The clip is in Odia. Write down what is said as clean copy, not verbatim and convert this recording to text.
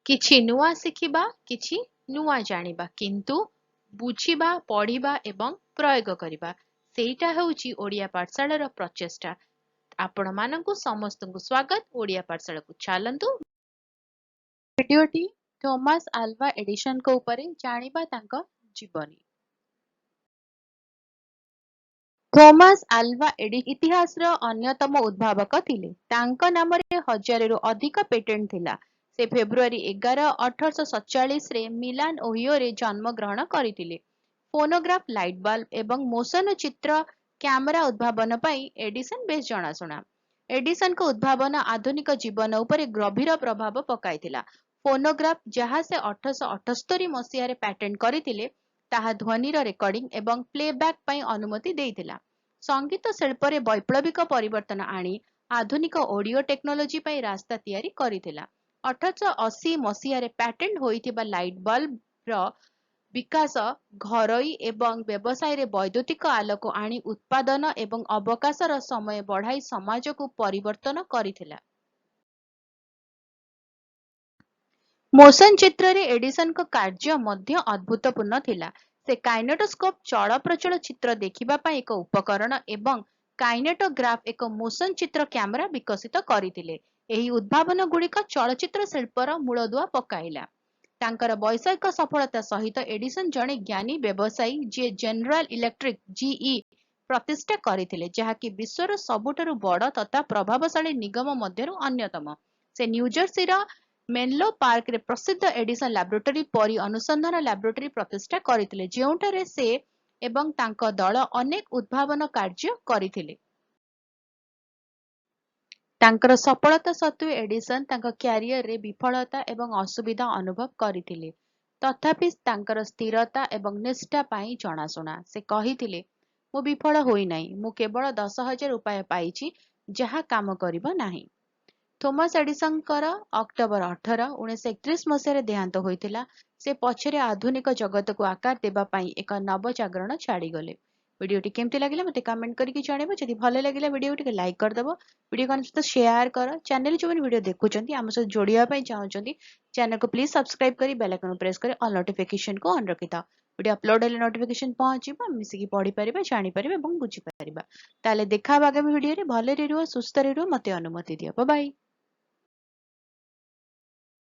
କିଛି ନୂଆ ଶିଖିବା, କିଛି ନୂଆ ଜାଣିବା, କିନ୍ତୁ ବୁଝିବା, ପଢିବା ଏବଂ ପ୍ରୟୋଗ କରିବା, ସେଇଟା ହେଉଛି ଓଡ଼ିଆ ପାଠଶାଳାର ପ୍ରଚେଷ୍ଟା। ଆପଣମାନଙ୍କୁ ସମସ୍ତଙ୍କୁ ସ୍ୱାଗତ। ଓଡ଼ିଆ ପାଠଶାଳାକୁ ଚାଲନ୍ତୁ। ଭିଡିଓଟି ଥୋମାସ ଆଲଭା ଏଡିସନଙ୍କ ଉପରେ, ଜାଣିବା ତାଙ୍କ ଜୀବନୀ। ଥୋମାସ ଆଲଭା ଏଡିସନ ଇତିହାସର ଅନ୍ୟତମ ଉଦ୍ଭାବକ ଥିଲେ। ତାଙ୍କ ନାମରେ 1000ରୁ ଅଧିକ ପେଟେଣ୍ଟ ଥିଲା। ସେ ଫେବୃଆରୀ 11, 1847ରେ ମିଲାନ, ଓହିଓରେ ଜନ୍ମଗ୍ରହଣ କରିଥିଲେ। ଫୋନୋଗ୍ରାଫ, ଲାଇଟ୍ ବଲ୍ବ ଏବଂ ମୋସନ ଚିତ୍ର କ୍ୟାମେରା ଉଦ୍ଭାବନ ପାଇଁ ଏଡିସନ ବେଶ ଜଣାଶୁଣା। ଏଡିସନଙ୍କ ଉଦ୍ଭାବନ ଆଧୁନିକ ଜୀବନ ଉପରେ ଗଭୀର ପ୍ରଭାବ ପକାଇଥିଲା। ଫୋନୋଗ୍ରାଫ, ଯାହା ସେ 1878 ମସିହାରେ ପ୍ୟାଟେଣ୍ଟ କରିଥିଲେ, ତାହା ଧ୍ୱନିର ରେକର୍ଡିଂ ଏବଂ ପ୍ଲେବ୍ୟାକ୍ ପାଇଁ ଅନୁମତି ଦେଇଥିଲା। ସଙ୍ଗୀତ ଶିଳ୍ପରେ ବୈପ୍ଳବିକ ପରିବର୍ତ୍ତନ ଆଣି ଆଧୁନିକ ଅଡିଓ ଟେକ୍ନୋଲୋଜି ପାଇଁ ରାସ୍ତା ତିଆରି କରିଥିଲା। 1880 ମସିହାରେ ପ୍ୟାଟେଣ୍ଟ ହୋଇଥିବା ଲାଇଟ୍ ବଲ୍ବର ବିକାଶ ଘରୋଇ ଏବଂ ବ୍ୟବସାୟରେ ବୈଦ୍ୟୁତିକ ଆଲୋକ ଆଣି ଉତ୍ପାଦନ ଏବଂ ଅବକାଶର ସମୟ ବଢ଼ାଇ ସମାଜକୁ ପରିବର୍ତ୍ତନ କରିଥିଲା। ମୋସନ ଚିତ୍ରରେ ଏଡିସନଙ୍କ କାର୍ଯ୍ୟ ମଧ୍ୟ ଅଦ୍ଭୁତପୂର୍ଣ୍ଣ ଥିଲା। ସେ କାଇନେଟୋସ୍କୋପ, ଚଳପ୍ରଚଳ ଚିତ୍ର ଦେଖିବା ପାଇଁ ଏକ ଉପକରଣ, ଏବଂ କାଇନେଟୋଗ୍ରାଫ, ଏକ ମୋସନ ଚିତ୍ର କ୍ୟାମେରା ବିକଶିତ କରିଥିଲେ। ଏହି ଉଦ୍ଭାବନଗୁଡ଼ିକ ଚଳଚ୍ଚିତ୍ର ଶିଳ୍ପର ମୂଳଦୁଆ ପକାଇଲା। ତାଙ୍କର ବୈଷୟିକ ସଫଳତା ସହିତ ଏଡିସନ ଜଣେ ଜ୍ଞାନୀ ବ୍ୟବସାୟୀ, ଯିଏ ଜେନେରାଲ ଇଲେକ୍ଟ୍ରିକ (GE) ପ୍ରତିଷ୍ଠା କରିଥିଲେ, ଯାହାକି ବିଶ୍ୱର ସବୁଠାରୁ ବଡ଼ ତଥା ପ୍ରଭାବଶାଳୀ ନିଗମ ମଧ୍ୟରୁ ଅନ୍ୟତମ। ସେ ନ୍ୟୁଜର୍ସିର ମେନଲୋ ପାର୍କରେ ପ୍ରସିଦ୍ଧ ଏଡିସନ ଲାବୋରେଟୋରୀ ପରି ଅନୁସନ୍ଧାନ ଲାବୋରେଟୋରୀ ପ୍ରତିଷ୍ଠା କରିଥିଲେ, ଯେଉଁଠାରେ ସେ ଏବଂ ତାଙ୍କ ଦଳ ଅନେକ ଉଦ୍ଭାବନ କାର୍ଯ୍ୟ କରିଥିଲେ। ତାଙ୍କର ସଫଳତା ସତ୍ତ୍ୱେ ଏଡିସନ ତାଙ୍କ କ୍ୟାରିୟରରେ ବିଫଳତା ଏବଂ ଅସୁବିଧା ଅନୁଭବ କରିଥିଲେ। ତଥାପି ତାଙ୍କର ସ୍ଥିରତା ଏବଂ ନିଷ୍ଠା ପାଇଁ ଜଣାଶୁଣା। ସେ କହିଥିଲେ, "ମୁଁ ବିଫଳ ହୋଇନାହିଁ, ମୁଁ କେବଳ 10,000 ଉପାୟ ପାଇଛି ଯାହା କାମ କରିବ ନାହିଁ।" ଥୋମାସ ଏଡିସନଙ୍କର ଅକ୍ଟୋବର 18, 1931 ମସିହାରେ ଦେହାନ୍ତ ହୋଇଥିଲା। ସେ ପଛରେ ଆଧୁନିକ ଜଗତକୁ ଆକାର ଦେବା ପାଇଁ ଏକ ନବଜାଗରଣ ଛାଡ଼ିଗଲେ। ଭିଡିଓଟି କେମିତି ଲାଗିଲା ମୋତେ କମେଣ୍ଟ କରିକି ଜଣାଇବ। ଯଦି ଭଲ ଲାଗିଲା ଭିଡିଓ ଟିକେ ଲାଇକ୍ କରିଦେବ। ଭିଡିଓ କାହା ସହିତ ସେୟାର କର। ଚ୍ୟାନେଲ ଯେଉଁମାନେ ଭିଡିଓ ଦେଖୁଛନ୍ତି, ଆମ ସହିତ ଯୋଡ଼ିବା ପାଇଁ ଚାହୁଁଛନ୍ତି, ଚ୍ୟାନେଲକୁ ପ୍ଲିଜ ସବସ୍କ୍ରାଇବ କରି ବେଲ୍ ଆଇକନ୍ ପ୍ରେସ୍ କରି ଅଲ୍ ନୋଟିଫିକେସନକୁ ଅନ୍ ରଖିଥାଅ। ଭିଡିଓ ଅପଲୋଡ ହେଲେ ନୋଟିଫିକେସନ ପହଞ୍ଚିବ, ମିଶିକି ପଢିପାରିବା, ଜାଣିପାରିବା ଏବଂ ବୁଝିପାରିବା। ତାହେଲେ ଦେଖା ହବା ଆଗାମୀ ଭିଡିଓରେ। ଭଲରେ ରୁହ, ସୁସ୍ଥରେ ରୁହ, ମୋତେ ଅନୁମତି ଦିଅ। Bye bye.